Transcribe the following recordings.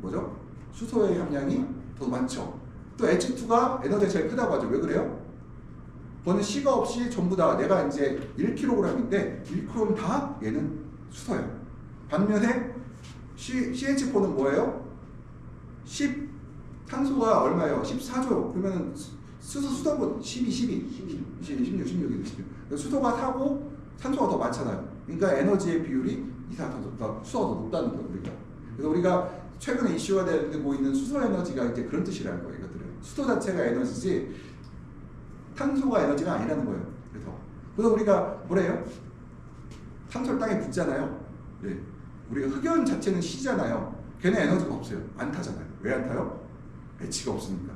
뭐죠? 수소의 함량이 더 많죠. 또 H2가 에너지가 제일 크다고 하죠. 왜 그래요? 그거는 C가 없이 전부 다 내가 이제 1kg인데 1kg 다 얘는 수소예요. 반면에 CH4는 뭐예요? 탄소가 얼마예요? 14조. 그러면은 수소보다 16. 수소가 4고 산소가 더 많잖아요. 그러니까 에너지의 비율이 이산화탄소보다 수소가 더 높다는 거예요. 그래서 우리가 최근에 이슈가 되고 있는 수소 에너지가 이제 그런 뜻이라는 거예요. 이것들은 수소 자체가 에너지지 탄소가 에너지가 아니라는 거예요. 그래서 우리가 뭐래요? 탄소를 땅에 붓잖아요. 네. 우리가 흑연 자체는 C잖아요. 걔는 에너지가 없어요. 안 타잖아요. 왜 안 타요? H가 없으니까.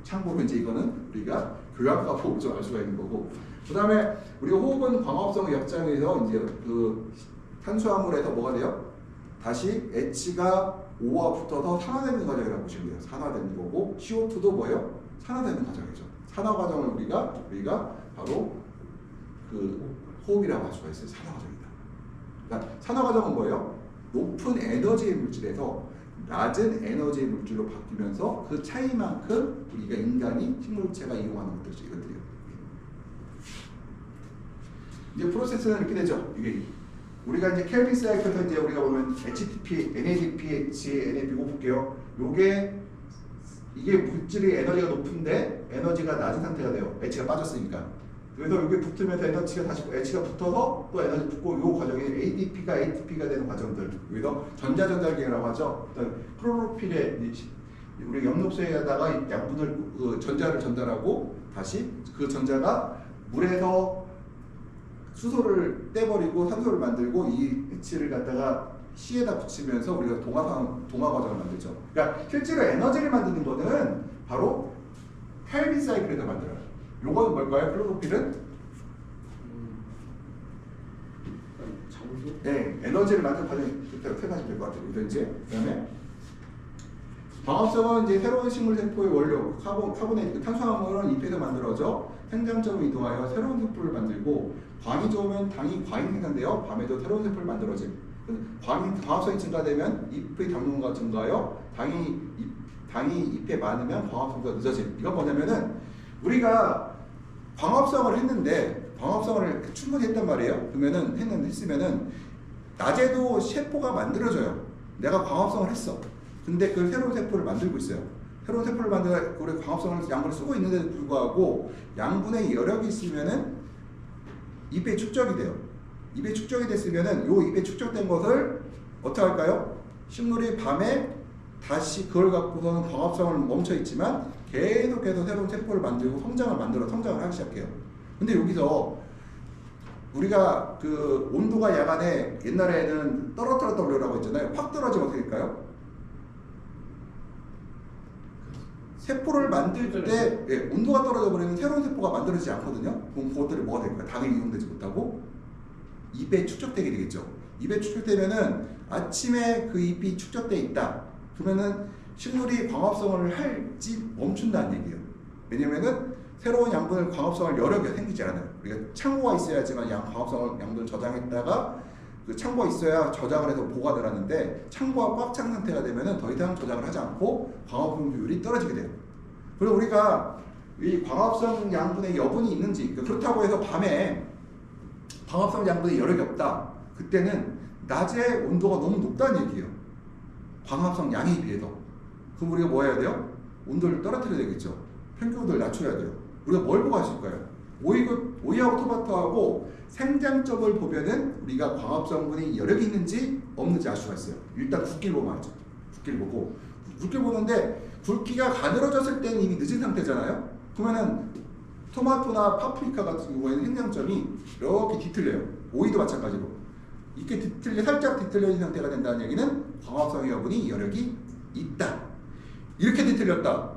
참고로 이제 이거는 우리가 교양과 보고서 알 수가 있는 거고. 그 다음에 우리가 호흡은 광합성 역장에서 이제 그 탄수화물에서 뭐가 돼요? 다시 H가 O와 붙어서 산화되는 과정이라고 보시면 돼요. 산화되는 거고 CO2도 뭐예요? 산화되는 과정이죠. 산화 과정을 우리가 바로 그 호흡이라고 할 수가 있어요. 산화 과정이다. 그러니까 산화 과정은 뭐예요? 높은 에너지의 물질에서 낮은 에너지의 물질로 바뀌면서 그 차이만큼 우리가 인간이 식물체가 이용하는 것들이에요. 이제 프로세스는 이렇게 되죠. 이게 우리가 이제 켈빈 사이클에서 이제 우리가 보면 HTP, NADPH, NADP 볼게요. 이게 물질이 에너지가 높은데 에너지가 낮은 상태가 돼요. H가 빠졌으니까. 그래서 이게 붙으면서 에너지가 다시 H가 붙어서 또 에너지 붙고 이 과정이 ADP가 ATP가 되는 과정들. 여기서 전자전달계라고 하죠. 클로로필에 우리 엽록소에다가 양분을 전자를 전달하고 다시 그 전자가 물에서 수소를 떼버리고 산소를 만들고 이 H를 갖다가 C에다 붙이면서 우리가 동화 과정을 만들죠. 그러니까 실제로 에너지를 만드는 거는 바로 켈빈 사이클에서 만들어요. 요거는 뭘까요? 클로로필은? 네, 에너지를 만드는 과정이 생각하시면 될 것 같아요. 그다음에 광합성은 이제 새로운 식물 세포의 원료 카보네이트 탄수화물은 잎에서 만들어져 생장점을 이동하여 새로운 세포를 만들고 광이 좋으면 당이 과잉 생산되어 밤에도 새로운 세포를 만들어짐. 광합성이 증가되면 잎의 당분가 증가하여 당이 잎에 많으면 광합성도 늦어짐. 이건 뭐냐면은 우리가 광합성을 했는데 광합성을 충분히 했단 말이에요. 그러면은 했으면은 낮에도 세포가 만들어져요. 내가 광합성을 했어. 근데 그 새로운 세포를 만들고 있어요. 새로운 세포를 만들어 우리 광합성을 양분을 쓰고 있는데도 불구하고 양분의 여력이 있으면은 잎에 축적이 돼요. 잎에 축적이 됐으면은 요 잎에 축적된 것을 어떻게 할까요? 식물이 밤에 다시 그걸 갖고서는 광합성을 멈춰 있지만 계속해서 새로운 세포를 만들고 성장을 하기 시작해요. 근데 여기서 우리가 그 온도가 야간에 옛날에는 떨어뜨렸다 올려라고 했잖아요. 확 떨어지면 어떻게 될까요? 세포를 만들 때 온도가 떨어져 버리면 새로운 세포가 만들어지지 않거든요. 그럼 그것들이 뭐가 될까요? 당이 이용되지 못하고 잎에 축적되게 되겠죠. 잎에 축적되면은 아침에 그 잎이 축적돼 있다. 그러면은 식물이 광합성을 할지 멈춘다는 얘기예요. 왜냐면은 새로운 양분을 광합성을 여력이 생기지 않아요. 우리가 창고가 있어야지만 광합성을 양분을 저장했다가 그 창고가 있어야 저장을 해서 보관을 하는데 창고가 꽉 찬 상태가 되면은 더 이상 저장을 하지 않고 광합성 비율이 떨어지게 돼요. 그리고 우리가 이 광합성 양분의 여분이 있는지 그렇다고 해서 밤에 광합성 양분의 여력이 없다. 그때는 낮에 온도가 너무 높다는 얘기예요. 광합성 양에 비해서. 그럼 우리가 뭐 해야 돼요? 온도를 떨어뜨려야 되겠죠. 평균 온도를 낮춰야 돼요. 우리가 뭘 보고 하실까요? 오이하고 토마토하고 생장점을 보면은 우리가 광합성분이 여력이 있는지 없는지 알 수가 있어요. 일단 굵기를 보면 알죠. 굵기를 보는데 굵기가 가늘어졌을 때는 이미 늦은 상태잖아요. 그러면은 토마토나 파프리카 같은 경우에는 생장점이 이렇게 뒤틀려요. 오이도 마찬가지로 이렇게 살짝 뒤틀려 있는 상태가 된다는 얘기는 광합성 여분이 여력이 있다. 이렇게 뒤틀렸다.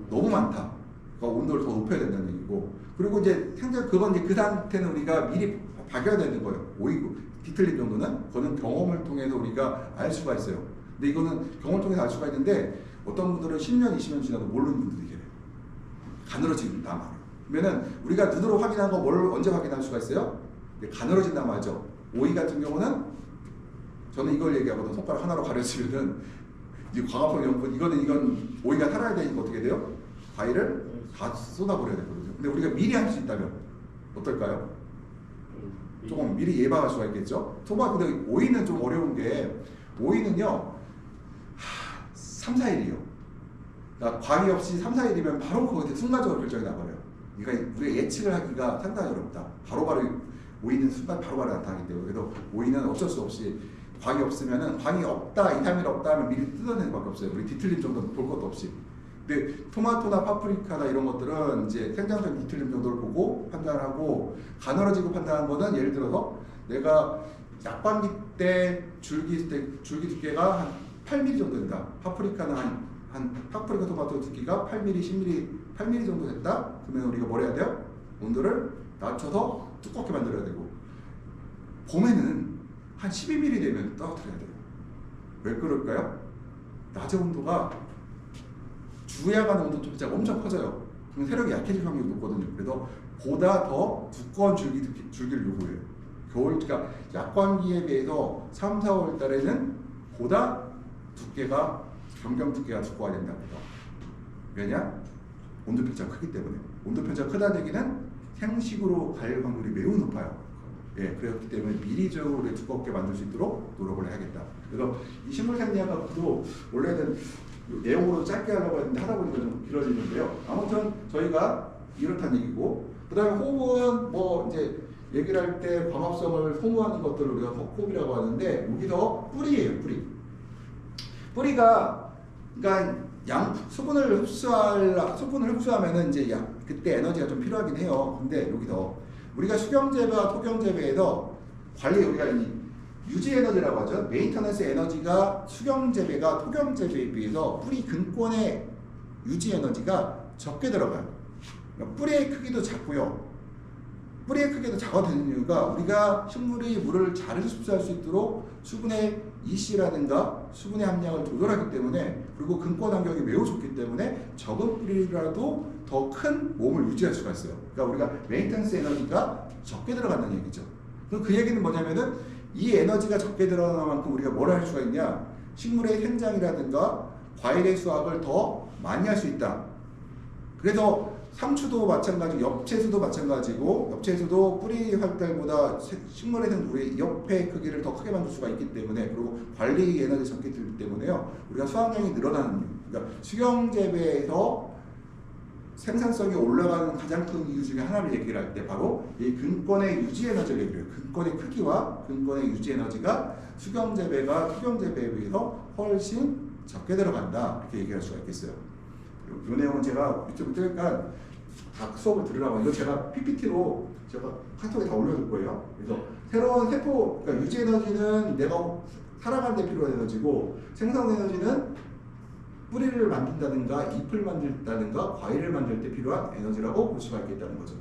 너무 많다. 그러니까 온도를 더 높여야 된다는 얘기고. 그리고 이제 그건 이제 그 상태는 우리가 미리 봐야 되는 거예요. 오이고 뒤틀린 정도는 그거는 경험을 통해서 우리가 알 수가 있어요. 근데 이거는 경험을 통해서 알 수가 있는데 어떤 분들은 10년, 20년 지나도 모르는 분들이 계세요. 가늘어진단 말이에요. 그러면은 우리가 눈으로 확인한 거 뭘 언제 확인할 수가 있어요? 가늘어진단 말이죠. 오이 같은 경우는 저는 이걸 얘기하거든. 손가락 하나로 가려지면은 이 광합성 염분 이건 오이가 살아야 되니까 어떻게 돼요? 과일을 다 쏟아버려야 되거든요. 근데 우리가 미리 할 수 있다면 어떨까요? 조금 미리 예방할 수가 있겠죠. 근데 오이는 좀 어려운 게 오이는요 3, 4일이요. 그러니까 과기 없이 3, 4일이면 바로 거기서 순간적으로 결정이 나버려요. 그러니까 우리가 예측을 하기가 상당히 어렵다. 바로바로 오이는 순간 바로바로 나타나기 때문에 그래서 오이는 어쩔 수 없이 광이 없으면은 광이 없다, 이상이 없다 하면 미리 뜯어내는 수밖에 없어요. 우리 뒤틀림 정도는 볼 것도 없이. 근데 토마토나 파프리카나 이런 것들은 이제 생장성 뒤틀림 정도를 보고 판단하고 가늘어지고 판단한 거는 예를 들어서 내가 약광기 때 줄기 두께가 한 8mm 정도 된다. 파프리카는 파프리카 토마토 두께가 8mm, 10mm, 8mm 정도 됐다. 그러면 우리가 뭘 해야 돼요? 온도를 낮춰서 두껍게 만들어야 되고 봄에는 한 12mm 되면 떨어뜨려야 돼요. 왜 그럴까요? 낮의 온도가 주야간 온도 차이가 엄청 커져요. 그럼 세력이 약해질 확률이 높거든요. 그래서 보다 더 두꺼운 줄기를 요구해요. 그러니까 약광기에 비해서 3, 4월 달에는 보다 경경 두께가 두꺼워야 된답니다. 왜냐? 온도 편차가 크기 때문에. 온도 편차가 크다는 얘기는 생식으로 갈 확률이 매우 높아요. 예, 그렇기 때문에 미리적으로 두껍게 만들 수 있도록 노력을 해야겠다. 그래서 이 식물생리학도 원래는 내용으로 짧게 하려고 했는데 하다 보니까 좀 길어지는데요. 아무튼 저희가 이렇다는 얘기고, 그 다음에 호흡은 뭐 이제 얘기를 할 때 광합성을 소모하는 것들을 우리가 호흡이라고 하는데 여기서 뿌리예요, 뿌리. 뿌리가 그러니까 수분을 흡수하면은 이제 그때 에너지가 좀 필요하긴 해요. 근데 여기서 우리가 수경재배와 토경재배에서 우리가 유지 에너지라고 하죠. 메인터넌스 에너지가 수경재배가 토경재배에 비해서 뿌리 근권의 유지 에너지가 적게 들어가요. 그러니까 뿌리의 크기도 작고요. 뿌리의 크기도 작아야 되는 이유가 우리가 식물이 물을 잘 흡수할 수 있도록 수분의 EC라든가 수분의 함량을 조절하기 때문에, 그리고 근권 환경이 매우 좋기 때문에 적은 뿌리라도 더 큰 몸을 유지할 수가 있어요. 그러니까 우리가 메인턴스 에너지가 적게 들어간다는 얘기죠. 그 얘기는 뭐냐면은 이 에너지가 적게 들어가는 만큼 우리가 뭘 할 수가 있냐? 식물의 생장이라든가 과일의 수확을 더 많이 할 수 있다. 그래서 상추도 마찬가지고 엽채수도 마찬가지고, 엽채수도 뿌리 활달보다 식물의 우리 엽의 크기를 더 크게 만들 수가 있기 때문에, 그리고 관리 에너지 적게 들기 때문에요, 우리가 수확량이 늘어나는 이유. 그러니까 수경재배에서 생산성이 올라가는 가장 큰 이유 중에 하나를 얘기를 할 때 바로 이 근권의 유지 에너지를 얘기해요. 근권의 크기와 근권의 유지 에너지가 수경재배가 토경재배에 비해서 훨씬 적게 들어간다, 이렇게 얘기할 수가 있겠어요. 이 내용은 제가 유튜브 뜨니까 다 수업을 들으라고, 이거 제가 PPT로 제가 카톡에 다 올려둘 거예요. 그래서 새로운 세포, 그러니까 유지 에너지는 내가 살아가는 데 필요한 에너지고, 생성 에너지는 뿌리를 만든다든가 잎을 만든다든가 과일을 만들 때 필요한 에너지라고 볼 수가 있겠다는 거죠.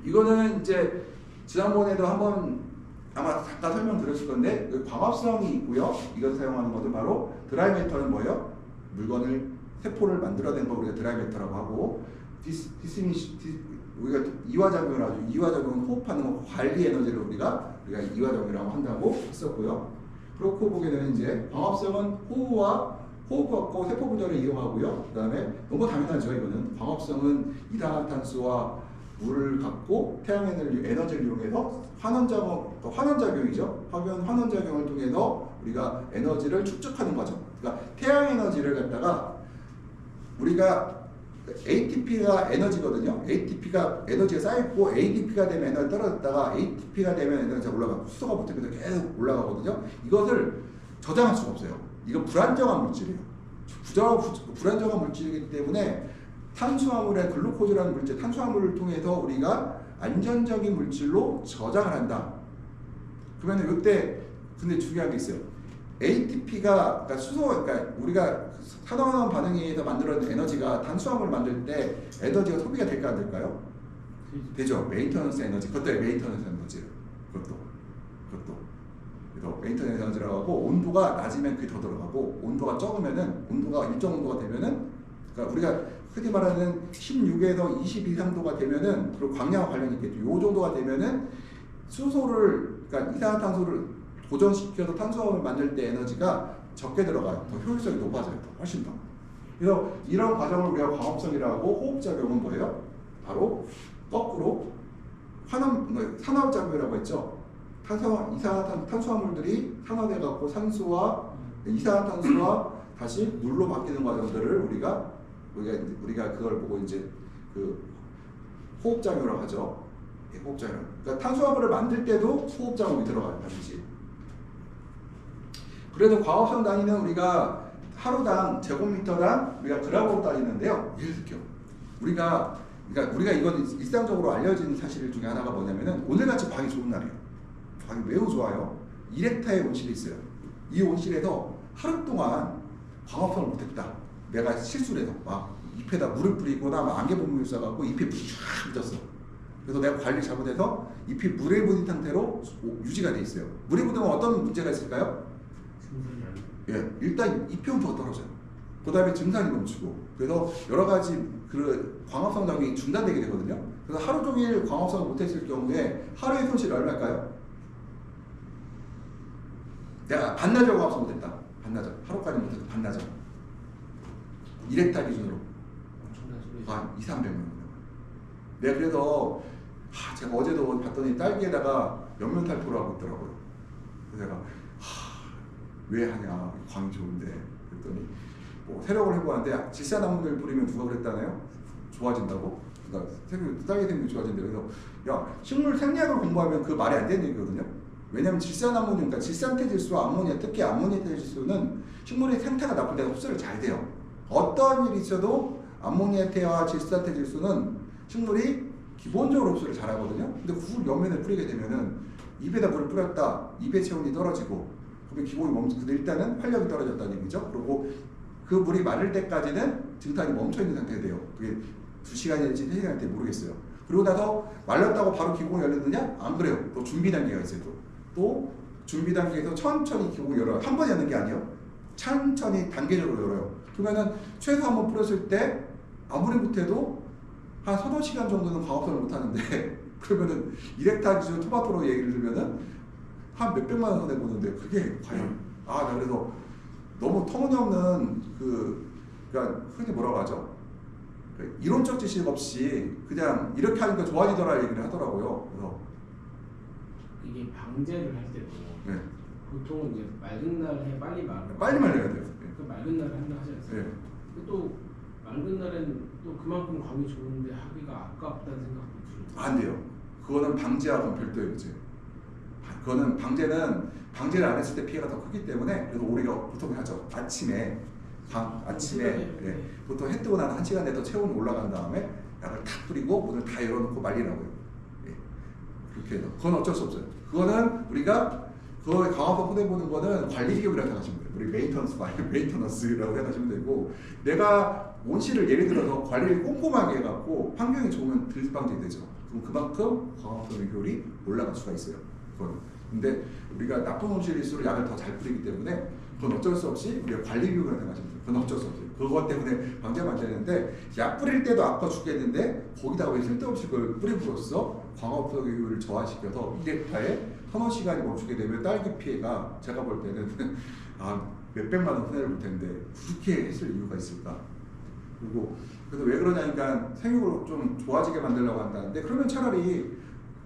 이거는 이제 지난번에도 한번 아마 잠깐 설명드렸을 건데, 광합성이 있고요. 이것을 사용하는 것은 바로 드라이 매터는 뭐예요? 세포를 만들어내는 걸 우리가 드라이 매터라고 하고, 우리가 이화작용을 하죠. 이화작용은 호흡하는 거, 관리 에너지를 우리가 이화작용이라고 한다고 했었고요. 그렇고 보게 되면 이제 광합성은 호흡과 세포 분열을 이용하고요. 그 다음에 너무 당연하죠. 이거는 광합성은 이산화탄소와 물을 갖고 태양 에너지를 이용해서 환원작용이죠. 환원작용을 통해서 우리가 에너지를 축적하는 거죠. 그러니까 태양 에너지를 갖다가 우리가 ATP가 에너지거든요. ATP가 에너지가 쌓여있고 ADP가 되면 에너지 떨어졌다가 ATP가 되면 에너지가 올라가고, 수소가 붙으면서 계속 올라가거든요. 이것을 저장할 수가 없어요. 이건 불안정한 물질이에요. 불안정한 물질이기 때문에 탄수화물의 글루코즈라는 물질, 탄수화물을 통해서 우리가 안전적인 물질로 저장을 한다. 그러면 이때 근데 중요한 게 있어요. ATP가 그러니까 우리가 산화환원 반응에 의해서 만들어낸 에너지가 탄수화물을 만들 때 에너지가 소비가 될까 안 될까요? 되죠. 메인터넌스 에너지. 그것도 메인터넌스 에너지예요. 그것도. 그래서 메인터넌스 에너지라고 하고, 온도가 낮으면 그게 더 들어가고, 온도가 적으면은, 온도가 일정 온도가 되면은, 그러니까 우리가 흔히 말하는 16에서 20 이상도가 되면은, 그리고 광량과 관련이 있겠죠. 요 정도가 되면은 수소를, 그러니까 이산화탄소를 고정시켜서 탄수화물 만들 때 에너지가 적게 들어가요. 더 효율성이 높아져요. 훨씬 더. 그래서 이런 과정을 우리가 광합성이라고 하고, 호흡작용은 뭐예요? 바로 거꾸로 산화작용이라고 했죠. 탄수화물들이 산화돼갖고 이산화탄소와 다시 물로 바뀌는 과정들을 우리가 그걸 보고 이제 그 호흡작용이라고 하죠. 예, 호흡작용. 그러니까 탄수화물을 만들 때도 호흡작용이 들어가요, 반드시. 그래서 광합성 단위는 우리가 하루당 제곱미터당 우리가 그램으로 따지는데요. 예를 들게요. 그러니까 우리가 이건 일상적으로 알려진 사실 중에 하나가 뭐냐면은 오늘같이 광이 좋은 날이에요. 광이 매우 좋아요. 1헥타의 온실이 있어요. 이 온실에서 하루 동안 광합성을 못했다. 내가 실수를 해서 막 잎에다 물을 뿌리거나 안개봉물을 쏴갖고 잎에 물이 쫙 묻었어. 그래서 내가 관리 잘못해서 잎이 물에 묻은 상태로 유지가 돼 있어요. 물에 묻으면 어떤 문제가 있을까요? 예, 일단 잎의 온도가 떨어져요. 그 다음에 증산이 멈추고, 그래서 여러 가지 그 광합성 작용이 중단되게 되거든요. 그래서 하루 종일 광합성을 못했을 경우에 하루의 손실이 얼마일까요? 내가 반나절 광합성 못했다. 반나절. 하루까지 못했다. 반나절. 1헥타 기준으로. 한 200~300만 원. 내가 그래서 제가 어제도 봤더니 딸기에다가 옆면탈포를 하고 있더라고요. 그래서 내가 왜 하냐, 광이 좋은데. 그랬더니 뭐 세력을 해보았는데 질산화물을 뿌리면 누가 그랬다나요? 좋아진다고? 그러니까 딸기 생명이 좋아진대요. 그래서 야, 식물 생리학을 공부하면 그 말이 안 되는 얘기거든요. 왜냐하면 질산아모늄, 그러니까 질산태질소와 암모니아, 특히 암모니아 태질소는 식물의 생태가 나쁠 때 흡수를 잘 돼요. 어떠한 일이 있어도 암모니아태와 질산태질소는 식물이 기본적으로 흡수를 잘 하거든요. 근데 그걸 옆면에 뿌리게 되면은 잎에다 물을 뿌렸다, 잎의 체온이 떨어지고, 그러면 기본이 근데 일단은 활력이 떨어졌다는 얘기죠. 그리고 그 물이 마를 때까지는 증탄이 멈춰 있는 상태가 돼요. 그게 2시간일지 3시간일지 모르겠어요. 그리고 나서 말렸다고 바로 기공이 열리느냐? 안 그래요. 또 준비 단계가 있어요. 또 준비 단계에서 천천히 기공을 열어요. 한 번에 여는 게 아니에요. 천천히 단계적으로 열어요. 그러면은 최소 한 번 뿌렸을 때 아무리 못해도 한 3~4시간 정도는 광합성을 못하는데 그러면은 1헥타 기준 토마토로 얘기를 들면은 한 몇백만 원 손해보는데 그게 과연 나 그래서 너무 터무니없는 그러니까 흔히 뭐라고 하죠? 이론적 지식 없이 그냥 이렇게 하니까 좋아지더라 얘기를 하더라고요. 그래서 이게 방제를 할 때도 네. 보통은 이제 맑은 날에 빨리 말려야 돼요. 네. 그 맑은 날에 한다 하지 않습니까? 네. 또 맑은 날에는 또 그만큼 광이 좋은데 하기가 아깝다는 생각도 들어요. 안 돼요. 그거는 방제하고는 별도의 문제. 그거는 방제를 안 했을 때 피해가 더 크기 때문에 그래서 우리가 보통 하죠. 아침에 보통 해 뜨고 나서 1시간 내더 체온이 올라간 다음에 약을 탁 뿌리고 문을 다 열어놓고 말리라고요. 그렇게 해서 그건 어쩔 수 없어요. 그거는 우리가 그거에 강화성 손해보는 거는 관리기업이라고 생각하시면 돼요. 우리 메인터넌스라고 생각하시면 되고, 내가 온실을 예를 들어서 관리를 꼼꼼하게 해갖고 환경이 좋으면 들방제이 되죠. 그럼 그만큼 광합성의 효율이 올라갈 수가 있어요. 그건. 근데 우리가 나쁜 온실일수록 약을 더 잘 뿌리기 때문에 그건 어쩔 수 없이 우리가 관리기업이라고 생각하시면 돼요. 그건 어쩔 수 없어요. 그것 때문에 방제하면 안 되는데, 약 뿌릴 때도 아까 죽겠는데 거기다가 왜 쓸데없이 그걸 뿌림으로써 광합성의 효율을 저하시켜서 1헥타에 3~4시간이 멈추게 되면 딸기 피해가 제가 볼 때는 몇백만 원 손해를 볼 텐데 그렇게 했을 이유가 있을까? 그리고 그래서 왜 그러냐니까 생육을 좀 좋아지게 만들려고 한다는데, 그러면 차라리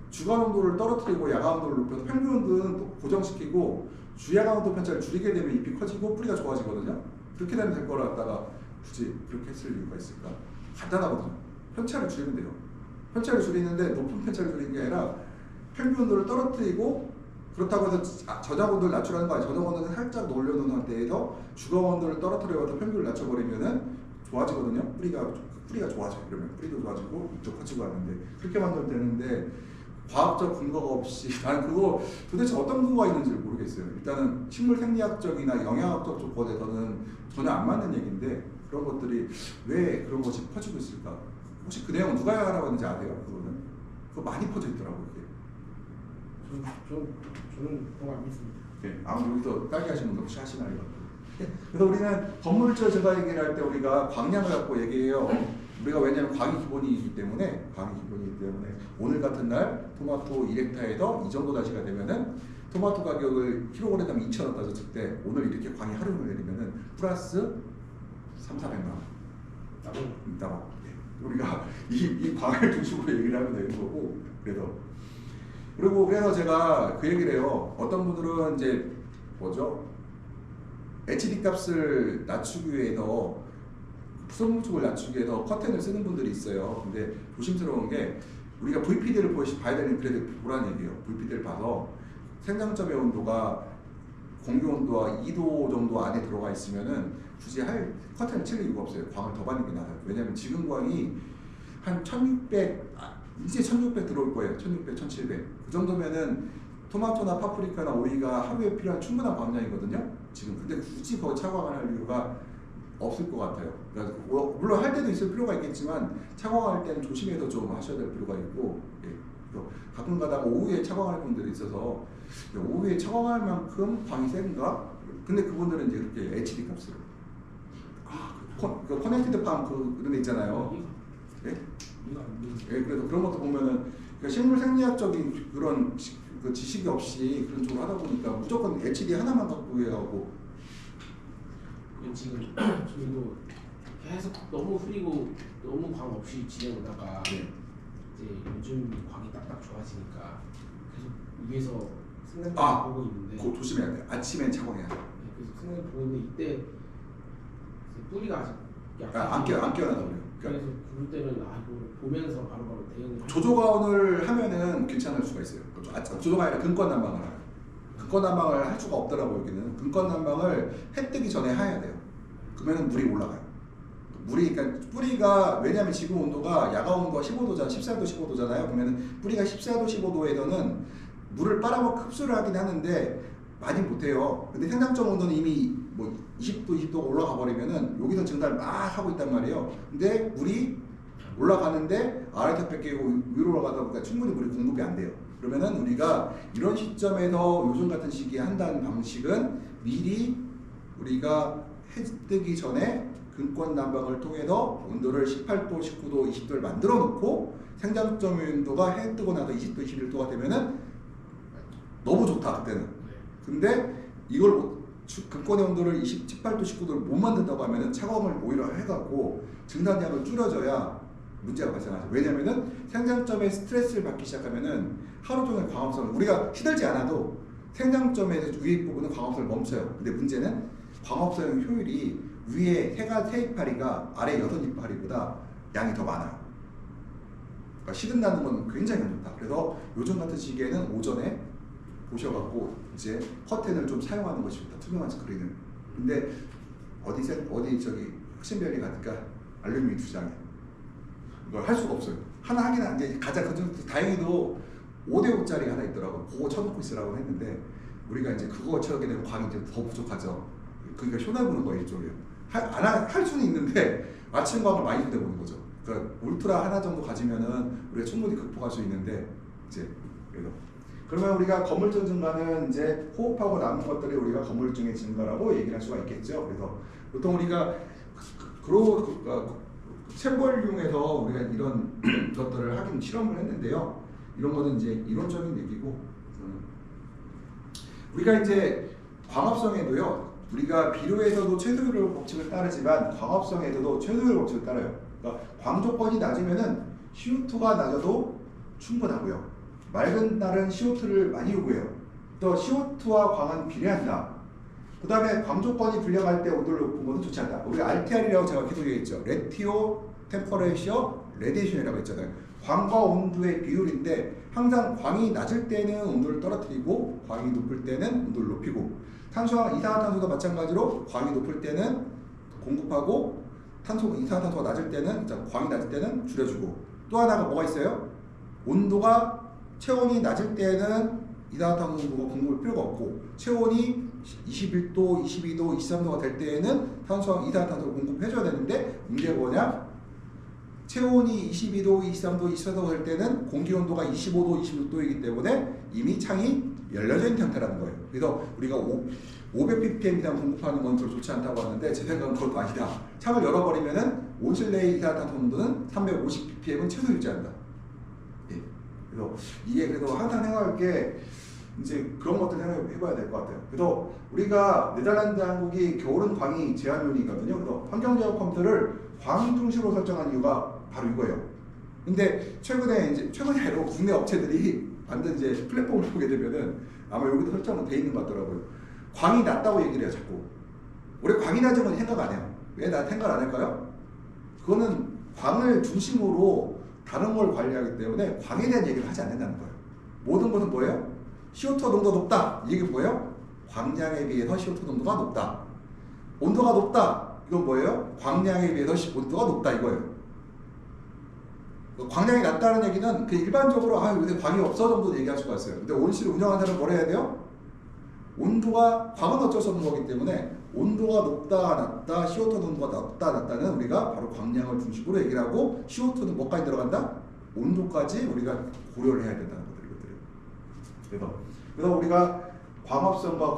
주간 온도를 떨어뜨리고 야간 온도를 높여서 평균 온도는 고정시키고 주야간 온도 편차를 줄이게 되면 잎이 커지고 뿌리가 좋아지거든요. 그렇게 되면 될 거를 갖다가 굳이 그렇게 했을 이유가 있을까? 간단하거든요. 편차를 줄이면 돼요. 편차를 줄이는데 높은 편차를 줄이는 게 아니라 평균 온도를 떨어뜨리고, 그렇다고 해서 저장 온도를 낮추라는 거 아니에요. 저장 온도는 살짝 올려놓은 상태에서 주간 온도를 떨어뜨려서 평균을 낮춰버리면은 좋아지거든요. 뿌리가 좋아져요. 그러면 뿌리도 좋아지고 잎도 커지고 하는데, 그렇게 만들면 되는데 과학적 근거가 없이 나는 그거 도대체 어떤 근거가 있는지를 모르겠어요. 일단은 식물 생리학적이나 영양학적 조건에서는 전혀 안 맞는 얘기인데 그런 것들이 왜 그런 것이 퍼지고 있을까? 혹시 그 내용 누가 하라고 했는지 아세요? 그거 많이 퍼져 있더라고요. 저는 그런 거 안 믿습니다. 네, 여기서 딸기 하시는 분들 혹시 하시나요? 그래서 우리는 건물질 증가 얘기를 할 때 우리가 광량을 갖고 얘기해요. 우리가 왜냐하면 광이 기본이기 때문에 오늘 같은 날 토마토 1헥타에서 이 정도 다시가 되면은 토마토 가격을 킬로그램 2,000원 따졌을 때 오늘 이렇게 광이 하루 종일 내리면은 플러스 3,400만 원. 있다고. 우리가 이 광을 중심으로 얘기를 하면 되는 거고. 그래서 제가 그 얘기를 해요. 어떤 분들은 이제 뭐죠? HD 값을 낮추기 위해서 선물축을 낮추기 위해서 커튼을 쓰는 분들이 있어요. 근데 조심스러운 게 우리가 VPD를 봐야 되는 그래도 보라는 얘기예요. VPD를 봐서 생장점의 온도가 공기 온도와 2도 정도 안에 들어가 있으면은 굳이 커튼을 칠 이유가 없어요. 광을 더 받는 게 나아요. 왜냐면 지금 광이 한 1600, 이제 1600 들어올 거예요. 1600, 1700. 그 정도면은 토마토나 파프리카나 오이가 하루에 필요한 충분한 광량이거든요. 지금 근데 굳이 거기 차광을 할 이유가 없을 것 같아요. 그러니까 물론 할 때도 있을 필요가 있겠지만 차광할 때는 조심해서 좀 하셔야 될 필요가 있고, 가끔가다 오후에 차광할 분들이 있어서 오후에 차광할 만큼 광이 센가? 근데 그분들은 이제 그렇게 HD 값으로 그 커넥티드 팜 그런 데 있잖아요. 그래서 그런 것도 보면은 그러니까 식물 생리학적인 그런 그 지식이 없이 그런 쪽으로 하다 보니까 무조건 HD 하나만 갖고 해하고 지금 저희도 계속 너무 흐리고 너무 광 없이 지내오다가 이제 요즘 광이 딱딱 좋아지니까 계속 위에서 생각을 보고 있는데 그거 조심해야 돼. 아침엔 차광해야 돼. 계속 생각을 보고 있는데 이때 뿌리가 아직 안 깨어나다 그래요. 그래서 그럴 때는 이거 보면서 바로바로 대응을 조조가온을 하면은 괜찮을 수가 있어요. 조조가 아니라 근권 난방을 하요. 근권 난방을 할 수가 없더라고요. 여기는 근권 난방을 해 뜨기 전에 해야 돼요. 그러면은 물이 올라가요. 그러니까 뿌리가 왜냐하면 지금 온도가 야간 온도가 15도잖아, 14도 15도잖아요. 그러면은 뿌리가 14도 15도에서는 물을 빨아먹고 흡수를 하긴 하는데 많이 못해요. 근데 생장점 온도는 이미 뭐 20도 20도가 올라가 버리면은 여기서 증발을 막 하고 있단 말이에요. 근데 물이 올라가는데 아래서 뺏기고 위로 올라가다 보니까 충분히 물이 공급이 안 돼요. 그러면은 우리가 이런 시점에서 요즘 같은 시기에 한다는 방식은 미리 우리가 해 뜨기 전에 근권 난방을 통해서 온도를 18도, 19도, 20도를 만들어 놓고 생장점 온도가 해 뜨고 나서 20도, 21도가 되면은 너무 좋다 그때는. 근데 이걸 근권의 온도를 18도, 19도를 못 만든다고 하면은 차광을 오히려 해갖고 증산량을 줄여줘야 문제가 발생하죠. 왜냐면은 생장점에 스트레스를 받기 시작하면은 하루 종일 광합성을 우리가 시들지 않아도 생장점에서 위에 부분은 광합성을 멈춰요. 근데 문제는 광합성 효율이 위에 세 이파리가 아래 6이파리보다 양이 더 많아요. 그러니까 시든다는 건 굉장히 안 좋다. 그래서 요즘 같은 시기에는 오전에 보셔갖고 이제 커튼을 좀 사용하는 것이 좋다. 투명한 스크린을. 근데 어디 저기 혁신별이 가니까 알루미늄 2장에 이걸 할 수가 없어요. 하나 하긴 한데 가장 다행히도 5대5짜리 하나 있더라고. 그거 쳐놓고 있으라고 했는데 우리가 이제 그거 쳐놓게 되면 광이 이제 더 부족하죠. 그러니까 쇼나보는 거예요, 일종이에요. 할 수는 있는데 아침 광을 많이 내보는 거죠. 그러니까 울트라 하나 정도 가지면은 우리가 충분히 극복할 수 있는데 이제 그래서 그러면 우리가 건물증 증가는 이제 호흡하고 남은 것들이 우리가 건물증의 증가라고 얘기를 할 수가 있겠죠. 그래서 보통 우리가 샘벌용에서 우리가 이런 것들을 하긴 실험을 했는데요. 이런 거는 이제 이론적인 얘기고 우리가 이제 광합성에도요. 우리가 비료에서도 최소율 법칙을 따르지만 광합성에서도 최소율 법칙을 따라요. 그러니까 광 조건이 낮으면은 CO2가 낮아도 충분하고요. 맑은 날은 CO2를 많이 요구해요. 또 CO2와 광은 비례한다. 그 다음에 광 조건이 불량할 때 온도를 높은 것은 좋지 않다. 우리 RTR이라고 제가 계속 얘기했죠. 레티오 템퍼레이셔 레디에이션이라고 했잖아요. 광과 온도의 비율인데 항상 광이 낮을 때는 온도를 떨어뜨리고 광이 높을 때는 온도를 높이고 탄소와 이산화탄소도 마찬가지로 광이 높을 때는 공급하고 이산화탄소가 낮을 때는 광이 낮을 때는 줄여주고 또 하나가 뭐가 있어요? 온도가 체온이 낮을 때는 이산화탄소 공급을 필요가 없고 체온이 21도, 22도, 23도가 될 때에는 탄소와 이산화탄소를 공급해줘야 되는데 문제가 뭐냐? 체온이 22도, 23도, 24도가 될 때는 공기온도가 25도, 26도이기 때문에 이미 창이 열려져 있는 상태라는 거예요. 그래서 우리가 500ppm 이상 공급하는 건 별로 좋지 않다고 하는데 제 생각은 그것도 아니다. 창을 열어버리면은 온실내의 이산화탄소 온도는 350ppm은 최소 유지한다. 예. 그래서 이게 그래도 항상 생각할 게 이제 그런 것들 생각해봐야 될 것 같아요. 그래서 우리가 네덜란드, 한국이 겨울은 광이 제한요인이거든요. 그래서 환경제어 컴퓨터를 광 중심으로 설정한 이유가 바로 이거예요. 근데 최근에 아니라 국내 업체들이 만든 이제 플랫폼을 보게 되면은 아마 여기도 설정은 돼 있는 것 같더라고요. 광이 낮다고 얘기를 해요, 자꾸. 올해 광이 낮은 건 생각 안 해요. 왜 생각 안 할까요? 그거는 광을 중심으로 다른 걸 관리하기 때문에 광에 대한 얘기를 하지 않는다는 거예요. 모든 것은 뭐예요? CO2 농도가 높다. 이게 뭐예요? 광량에 비해서 CO2 농도가 높다. 온도가 높다. 이건 뭐예요? 광량에 비해서 온도가 높다 이거예요. 광량이 낮다는 얘기는 그 일반적으로 요새 광이 없어 정도 얘기할 수가 있어요. 근데 온실을 운영하는 사람은 뭐라 해야 돼요? 광은 어쩔 수 없는 거기 때문에 온도가 높다 낮다, CO2 농도가 높다 낮다는 우리가 바로 광량을 중심으로 얘기를 하고 CO2는 뭐까지 들어간다? 온도까지 우리가 고려를 해야 된다는 것들이거든요. 그래서 우리가 광합성과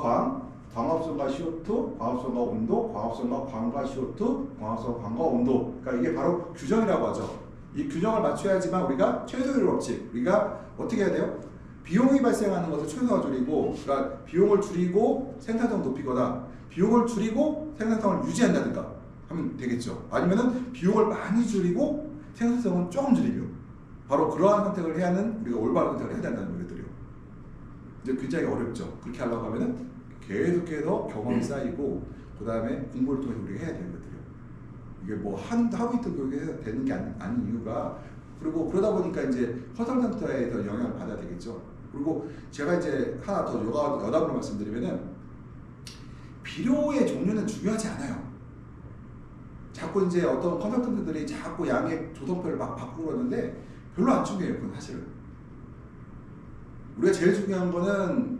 광합성과 CO2, 광합성과 온도, 광합성과 광과 CO2, 광합성과 광과 온도. 그러니까 이게 바로 규정이라고 하죠. 이 균형을 맞춰야지만 우리가 최소율 법칙, 우리가 어떻게 해야 돼요? 비용이 발생하는 것을 최소화 줄이고, 그러니까 비용을 줄이고 생산성을 높이거나 비용을 줄이고 생산성을 유지한다든가 하면 되겠죠. 아니면은 비용을 많이 줄이고 생산성은 조금 줄이고, 바로 그러한 선택을 해야 하는 우리가 올바른 선택을 해야 된다는 거거든요. 이제 굉장히 어렵죠. 그렇게 하려고 하면은 계속해서 경험이 쌓이고 그 다음에 공부를 통해서 우리가 해야 되는 것들이요. 이게 뭐 하루 이틀 교육해서 되는 게 아닌 이유가, 그리고 그러다 보니까 이제 컨설턴트에서 영향을 받아야 되겠죠. 그리고 제가 이제 하나 더 여담으로 말씀드리면은 비료의 종류는 중요하지 않아요. 자꾸 이제 어떤 컨설턴트들이 자꾸 양의 조성표를 막 바꾸고 그러는데 별로 안 중요해요. 그건 사실은. 우리가 제일 중요한 거는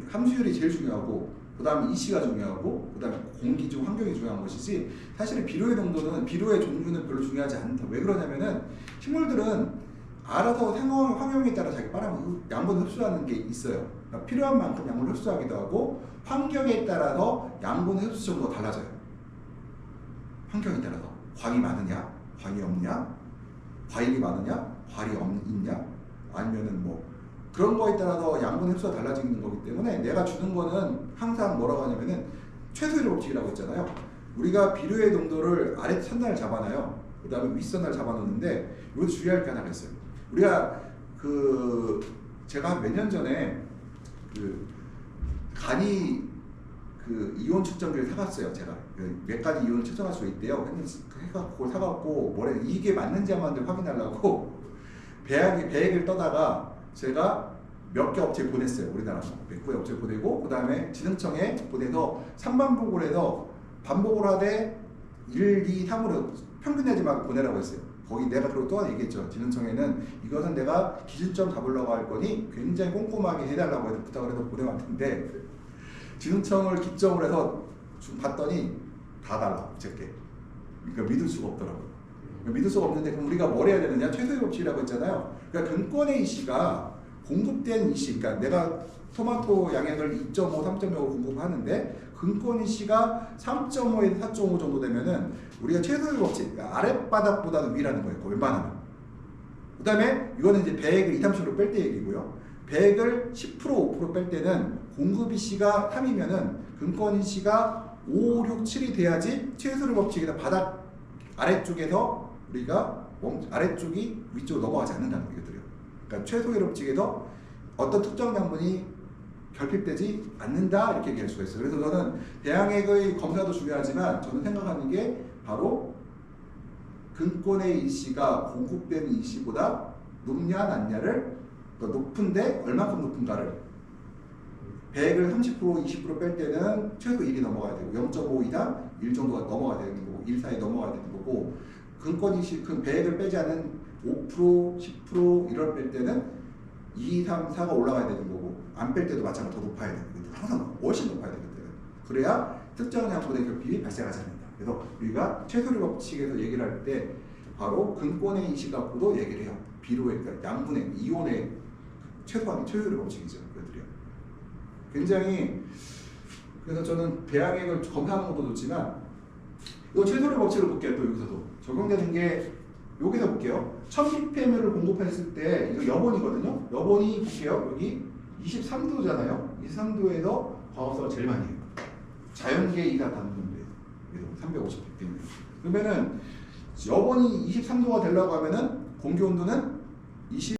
함수율이 제일 중요하고, 그 다음에 EC가 중요하고, 그 다음에 공기 중 환경이 중요한 것이지, 사실은 비료의 농도는, 비료의 종류는 별로 중요하지 않다. 왜 그러냐면은 식물들은 알아서 환경에 따라 자기 양분을 흡수하는 게 있어요. 그러니까 필요한 만큼 양분을 흡수하기도 하고, 환경에 따라서 양분의 흡수 정도가 달라져요. 환경에 따라서 광이 많으냐, 광이 없냐, 과일이 많으냐, 과일이 있냐, 아니면은 뭐 그런 거에 따라서 양분 흡수가 달라지는 거기 때문에 내가 주는 거는 항상 뭐라고 하냐면은 최소율 법칙이라고 했잖아요. 우리가 비료의 농도를 아래 선단을 잡아놔요. 그 다음에 윗선을 잡아놓는데 이것도 주의할 게 하나가 있어요. 우리가 제가 몇 년 전에 간이 이온 측정기를 사갔어요. 제가 몇 가지 이온을 측정할 수 있대요. 그걸 사갖고 이게 맞는지 안 맞는지 확인하려고 배액을 떠다가 제가 몇 개 업체에 보냈어요. 우리나라에서 몇 개 업체에 보내고, 그 다음에 지능청에 보내서 3반복을 해서 반복을 하되 1, 2, 3으로 평균 내지 말고 보내라고 했어요. 거기 내가 그리고 또 하나 얘기했죠. 지능청에는 이것은 내가 기준점 잡으려고 할 거니 굉장히 꼼꼼하게 해달라고 해서 부탁을 해서 보내왔는데, 지능청을 기점으로 해서 봤더니 다 달라. 제게. 그러니까 믿을 수가 없더라고요. 믿을 수가 없는데, 그럼 우리가 뭘 해야 되느냐? 최소의 법칙이라고 했잖아요. 그러니까 근권의 이시가 공급된 이시, 그러니까 내가 토마토 양액을 2.5, 3.5 공급하는데 근권 이시가 3.5에서 4.5 정도 되면은 우리가 최소의 법칙, 그러니까 아랫바닥보다는 위라는 거예요. 웬만하면. 그 다음에 이거는 이제 배액을 2, 30% 뺄 때 얘기고요. 배액을 10%, 5% 뺄 때는 공급 이시가 3이면은 근권 이시가 5, 6, 7이 돼야지 최소의 법칙이나 바닥 아래쪽에서 우리가 아래쪽이 위쪽으로 넘어가지 않는다는 얘기들이에요. 그러니까 최소의 법칙에서 어떤 특정 양분이 결핍되지 않는다 이렇게 얘기할 수가 있어요. 그래서 저는 배양액의 검사도 중요하지만 저는 생각하는 게 바로 근권의 이시가 공급되는 이시보다 높냐 낮냐를, 그러니까 높은데 얼마큼 높은가를, 배액을 30%, 20% 뺄 때는 최소 1이 넘어가야 되고 0.5 이상 1 정도가 넘어가야 되는 거고 1 사이 넘어가야 되는 거고, 근권 이시, 배액을 빼지 않은 5%, 10% 이럴 뺄 때는 2, 3, 4가 올라가야 되는 거고, 안 뺄 때도 마찬가지로 더 높아야 되는 거예요. 항상 훨씬 높아야 되거든요. 그래야 특정 양분의 결핍이 발생하지 않는다. 그래서 우리가 최소율 법칙에서 얘기를 할 때 바로 근권의 이시 갖고도 얘기를 해요. 비료의, 그러니까 양분의, 이온의 최소한 최소율 법칙이죠. 그들이요. 굉장히, 그래서 저는 배양액을 검사하는 것도 좋지만 이 최소율 법칙을 볼게요. 또 여기서도 적용되는 게 여기서 볼게요. 1000ppm을 공급했을 때 이거 여본이거든요. 여본이 볼게요. 여기 23도잖아요. 23도에서 광합성을 제일 많이 해요. 자연계 이사 가는 정도예요. 그래서 350ppm. 그러면은 여번이 23도가 되려고 하면은 공기 온도는 20